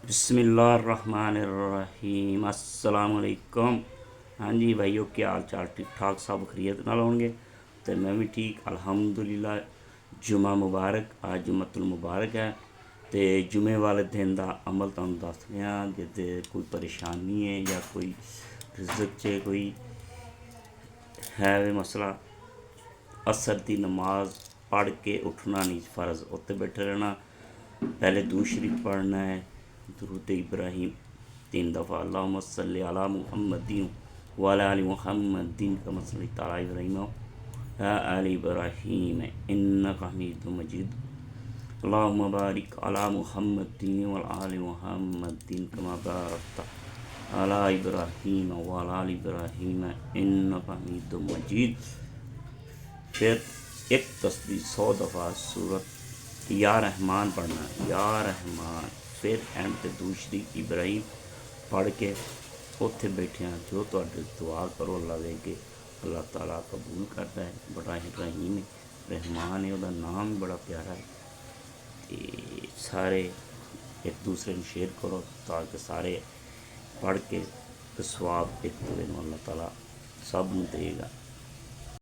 بسم اللہ الرحمن الرحیم، السلام علیکم۔ ہاں جی بھائیو، کیا حال چال؟ ٹھیک ٹھاک سب خیریت نال ہون گے؟ تو میں بھی ٹھیک الحمدللہ۔ جمعہ مبارک، آج جمعۃ المبارک ہے۔ تو جمعے والے دن دا عمل تمہیں دس رہا، جے کوئی پریشانی ہے یا کوئی رزق چ کوئی ہے مسئلہ، عصر دی نماز پڑھ کے اٹھنا نہیں فرض، اتنے بیٹھے رہنا۔ پہلے درود شریف پڑھنا ہے، درود ابراہیم 3 دفعہ، اللہم صلی علی محمد وعلی آل محمد کما صلیت علی ابراہیم وعلی آل ابراہیم انک حمید مجید، اللہم بارک علی محمد وعلی آل محمد کما بارکت علی ابراہیم وعلی آل ابراہیم انک حمید مجید۔ پھر ایک تسبیح 100 دفعہ سورت یا رحمان پڑھنا، یا رحمان۔ پھر اینڈ تے درود شریف ابراہیم پڑھ کے اتنے بیٹھے ہیں، جو تواڈے دعا کرو اللہ دے کے اللہ تعالیٰ قبول کرتا ہے۔ بڑا رحیم ہے، رحمان ہے، وہ نام بھی بڑا پیارا ہے۔ تے سارے ایک دوسرے کو شیئر کرو تاکہ سارے پڑھ کے ثواب ایک دوسرے کو اللہ تعالیٰ سب نوں دے گا۔